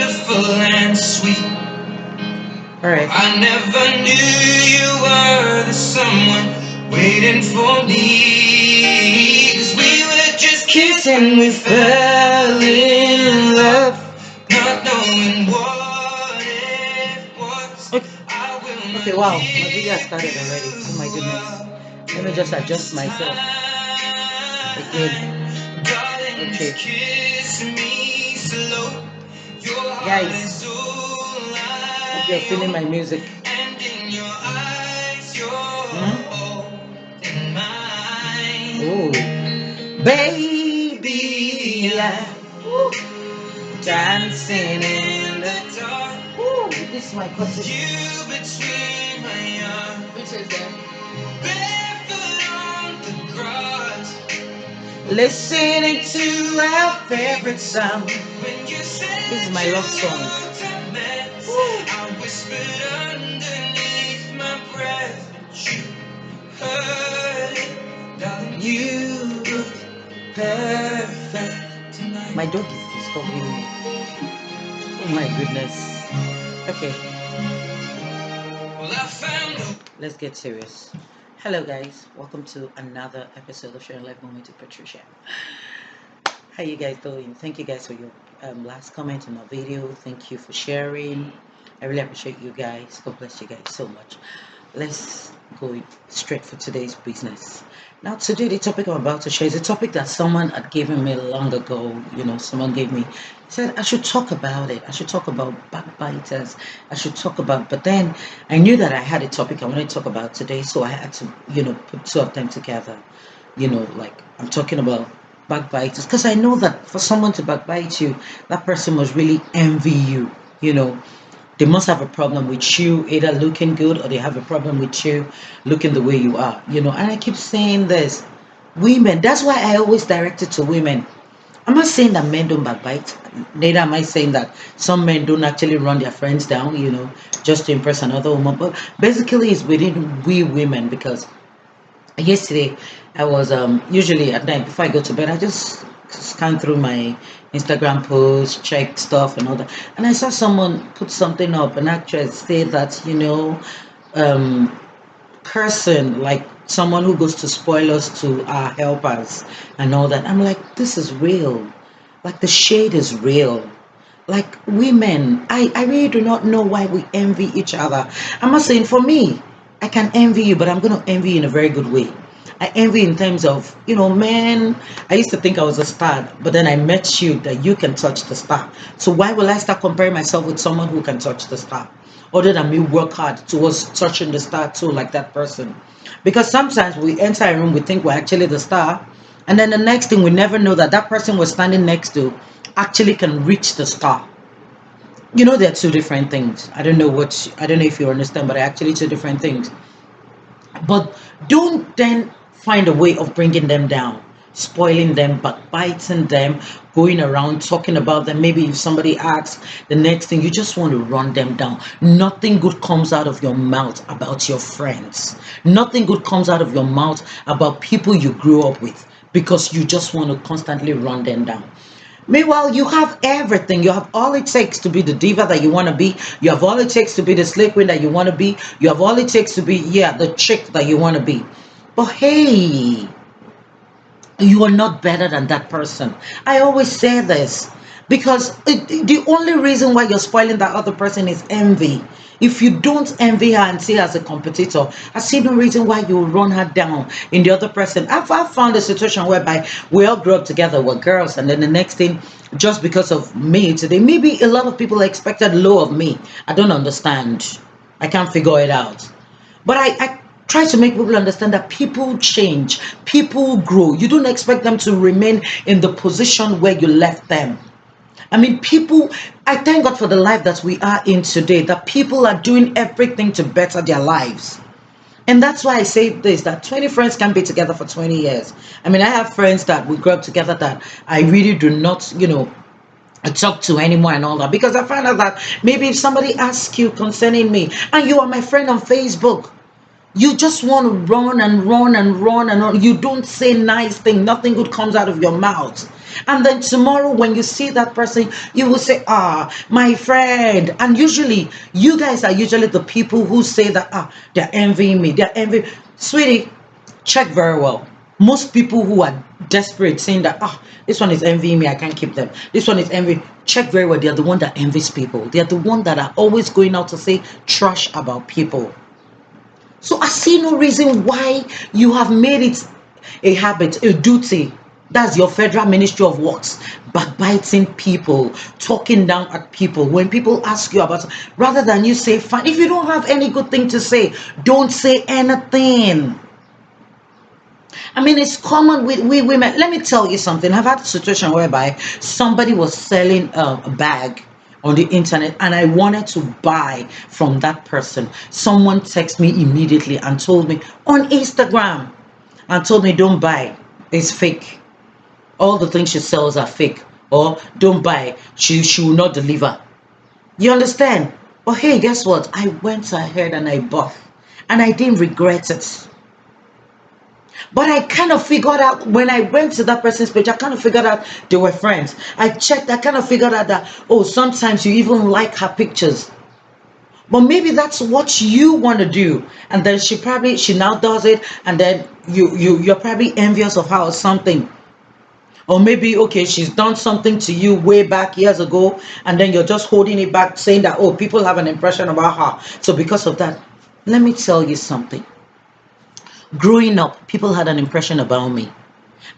beautiful and sweet. Alright. I never knew you were the someone waiting for me. 'Cause we were just kissing, we fell in love, not knowing what it was. Okay, I will okay, not wow, my give video has started already. Oh my you goodness. up Let me just adjust this myself again. time. Darling, Okay, just kiss me slow. Your heart is guys, all hope you're I feeling my own, music. and in your eyes, you're Hmm? holding mine. Oh, baby, Baby, woo, dancing dancing in in the the. dark, Woo, this is my cousin. you between my arms. Which is that? Barefoot on the grass, Listening to our favorite song. when you This is said my you love song. looked a mess, Woo. I whispered underneath my breath, but you heard it, darling. You look perfect tonight. My dog is disturbing me. Oh my goodness. Okay, Well, I found a let's get serious. Hello, guys. Welcome to another episode of Sharing Life Moment with Patricia. How you guys doing? Thank you guys for your last comment on my video. Thank you for sharing. I really appreciate you guys. God bless you guys so much. Let's go straight for today's business. Now, today the topic I'm about to share is a topic that someone had given me long ago. Someone gave me said I should talk about it. I should talk about backbiters. I should talk about. But then I knew that I had a topic I wanted to talk about today, so I had to put two of them together. Like I'm talking about backbiters because I know that for someone to backbite you, that person must really envy you. They must have a problem with you either looking good or they have a problem with you looking the way you are. And I keep saying this, women, that's why I always direct it to women. I'm not saying that men don't backbite, neither am I saying that some men don't actually run their friends down, just to impress another woman. But basically it's within we women, because yesterday I was usually at night before I go to bed I just scan through my Instagram posts, check stuff and all that, and I saw someone put something up, an actress said that um person, like someone who goes to spoil us to our helpers and all that. I'm like, this is real, like the shade is real. Like women, I really do not know why we envy each other. I'm not saying for me, I can envy you, but I'm going to envy you in a very good way. I envy in terms of, man, I used to think I was a star, but then I met you that you can touch the star. So why will I start comparing myself with someone who can touch the star? Other than me work hard towards touching the star too, like that person. Because sometimes we enter a room, we think we're actually the star, and then the next thing we never know that that person we're standing next to actually can reach the star. They're two different things. I don't know if you understand, but they're actually two different things. But don't then find a way of bringing them down, spoiling them, backbiting them, going around talking about them. Maybe if somebody asks, the next thing you just want to run them down. Nothing good comes out of your mouth about your friends. Nothing good comes out of your mouth about people you grew up with, because you just want to constantly run them down. Meanwhile, you have everything. You have all it takes to be the diva that you want to be. You have all it takes to be the slave queen that you want to be. You have all it takes to be, the chick that you want to be. But hey, you are not better than that person. I always say this because the only reason why you're spoiling that other person is envy. If you don't envy her and see her as a competitor, I see no reason why you will run her down in the other person. I've found a situation whereby we all grew up together, we're girls, and then the next thing, just because of me today, maybe a lot of people expected low of me. I don't understand. I can't figure it out. But I try to make people understand that people change, people grow. You don't expect them to remain in the position where you left them. I mean, I thank God for the life that we are in today, that people are doing everything to better their lives. And that's why I say this, that 20 friends can be together for 20 years. I mean, I have friends that we grew up together that I really do not, talk to anymore and all that, because I find out that maybe if somebody asks you concerning me and you are my friend on Facebook, you just want to run and run and run and run. You don't say nice thing. Nothing good comes out of your mouth. And then tomorrow, when you see that person, you will say, ah, my friend. And usually, you guys are usually the people who say that, ah, they're envying me. They're envying. Sweetie, check very well. Most people who are desperate saying that, ah, this one is envying me, I can't keep them. This one is envying. Check very well. They are the one that envies people. They are the one that are always going out to say trash about people. So I see no reason why you have made it a habit, a duty. That's your federal ministry of works, backbiting people, talking down at people. When people ask you about, rather than you say, fine, if you don't have any good thing to say, don't say anything. I mean, it's common with we women. Let me tell you something. I've had a situation whereby somebody was selling a bag on the internet and I wanted to buy from that person. Someone texted me immediately and told me on Instagram and told me, don't buy, it's fake. All the things she sells are fake. Or don't buy, she will not deliver. You understand? But hey, guess what? I went ahead and I bought. And I didn't regret it. But I kind of figured out when I went to that person's page, I kind of figured out they were friends. I checked, I kind of figured out that, oh, sometimes you even like her pictures. But maybe that's what you want to do. And then she now does it, and then you're probably envious of her or something. Or maybe, okay, she's done something to you way back years ago, and then you're just holding it back, saying that, oh, people have an impression about her. So because of that, let me tell you something. Growing up, people had an impression about me.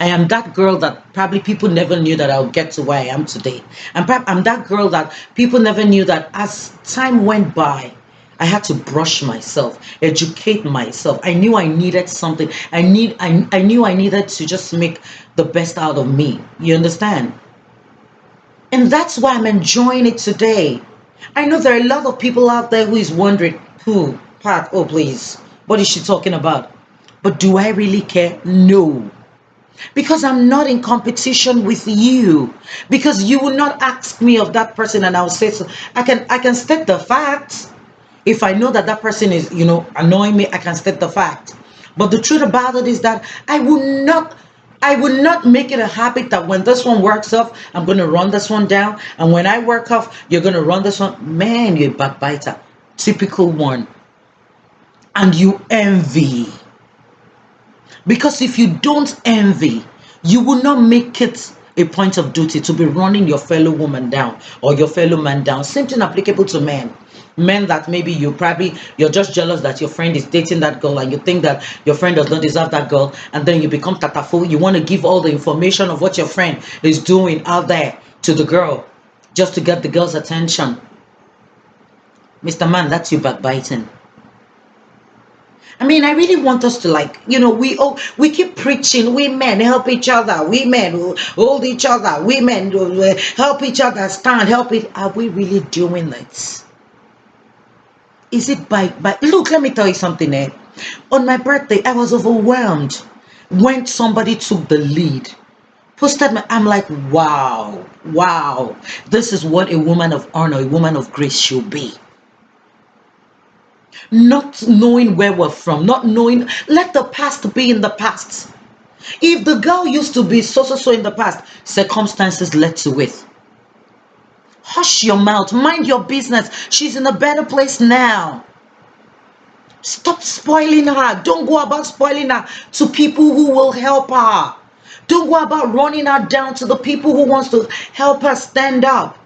I am that girl that probably people never knew that I'll get to where I am today. I'm that girl that people never knew that as time went by, I had to brush myself, educate myself. I knew I needed something. I knew I needed to just make the best out of me. You understand? And that's why I'm enjoying it today. I know there are a lot of people out there who is wondering, who? Pat, oh please, what is she talking about? But do I really care? No. Because I'm not in competition with you. Because you will not ask me of that person and I'll say so. I can state the facts. If I know that that person is, annoying me, I can state the fact. But the truth about it is that I will not make it a habit that when this one works off, I'm going to run this one down. And when I work off, you're going to run this one. Man, you're a backbiter. Typical one. And you envy. Because if you don't envy, you will not make it a point of duty to be running your fellow woman down or your fellow man down. Same thing applicable to men. Men that maybe you're just jealous that your friend is dating that girl and you think that your friend does not deserve that girl, and then you become tataful. You want to give all the information of what your friend is doing out there to the girl just to get the girl's attention. Mr. Man, that's you backbiting. I mean, I really want us to we keep preaching, we men help each other, we men hold each other, we men help each other stand, Are we really doing it? Is it by look, let me tell you something, eh? On my birthday, I was overwhelmed when somebody took the lead. Posted me, I'm like, wow, this is what a woman of honor, a woman of grace should be. Not knowing where we're from, not knowing, let the past be in the past. If the girl used to be so in the past, circumstances led to it. Hush your mouth, mind your business. She's in a better place now. Stop spoiling her. Don't go about spoiling her to people who will help her. Don't go about running her down to the people who wants to help her stand up.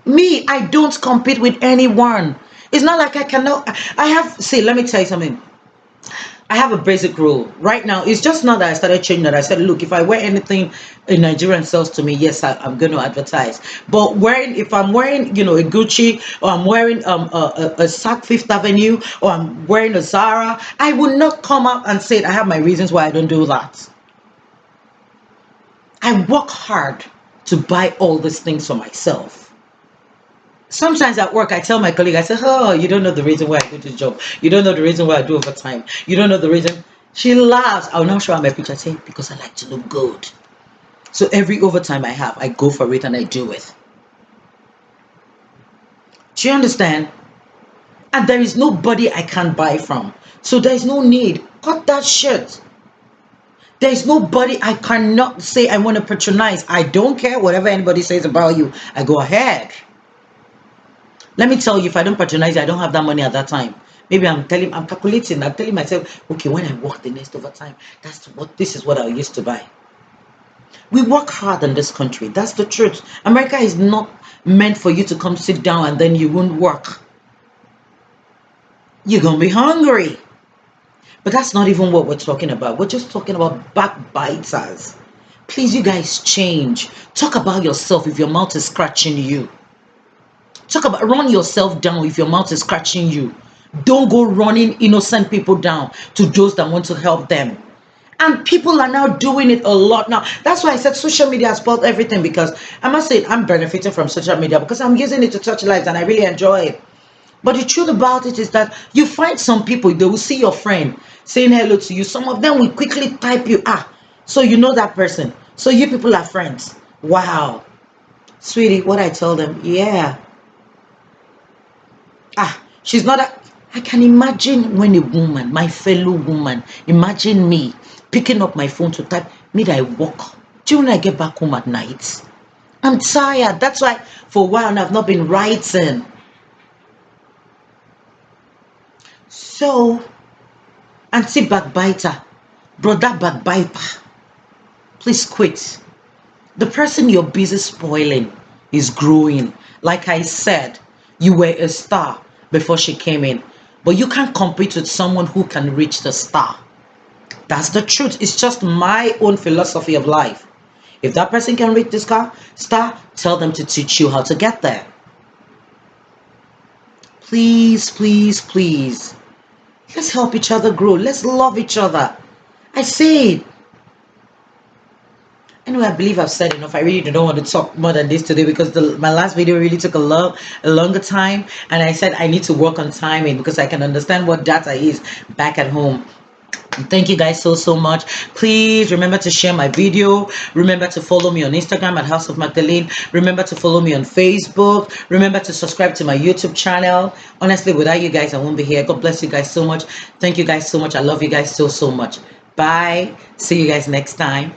Me, I don't compete with anyone. It's not like let me tell you something. I have a basic rule. Right now, it's just not that I started changing that. I said, look, if I wear anything in Nigerian sells to me, yes, I'm going to advertise. But if I'm wearing, a Gucci, or I'm wearing a Sac Fifth Avenue, or I'm wearing a Zara, I will not come up and say I have my reasons why I don't do that. I work hard to buy all these things for myself. Sometimes at work, I tell my colleague, I say, oh, you don't know the reason why I do this job. You don't know the reason why I do overtime. You don't know the reason. She laughs. I'll now show her my picture. I say, because I like to look good. So every overtime I have, I go for it and I do it. Do you understand? And there is nobody I can't buy from. So there is no need. Cut that shit. There's nobody. I cannot say I want to patronize. I don't care whatever anybody says about you. I go ahead. Let me tell you, if I don't patronize you, I don't have that money at that time. Maybe I'm calculating, I'm telling myself, okay, when I work the next overtime, this is what I used to buy. We work hard in this country. That's the truth. America is not meant for you to come sit down and then you won't work. You're going to be hungry. But that's not even what we're talking about. We're just talking about backbiters. Please, you guys, change. Talk about yourself if your mouth is scratching you. Run yourself down if your mouth is scratching you. Don't go running innocent people down to those that want to help them. And people are now doing it a lot now. That's why I said social media has spoiled everything, because I must say I'm benefiting from social media because I'm using it to touch lives and I really enjoy it. But the truth about it is that you find some people, they will see your friend saying hello to you. Some of them will quickly type you, so you know that person. So you people are friends. Wow. Sweetie, what I tell them, yeah. She's not a... I can imagine when a woman, my fellow woman, imagine me picking up my phone to type, mid I walk. Do you know when I get back home at night? I'm tired. That's why for a while now I've not been writing. So, auntie backbiter, brother backbiter, please quit. The person you're busy spoiling is growing. Like I said, you were a star before she came in, but you can't compete with someone who can reach the star. That's the truth. It's just my own philosophy of life. If that person can reach the star, tell them to teach you how to get there. Please, please, please. Let's help each other grow. Let's love each other. I say it. Anyway, I believe I've said enough. I really don't want to talk more than this today because my last video really took a longer time. And I said I need to work on timing because I can understand what data is back at home. Thank you guys so much. Please remember to share my video. Remember to follow me on Instagram at House of Magdalene. Remember to follow me on Facebook. Remember to subscribe to my YouTube channel. Honestly, without you guys, I won't be here. God bless you guys so much. Thank you guys so much. I love you guys so much. Bye. See you guys next time.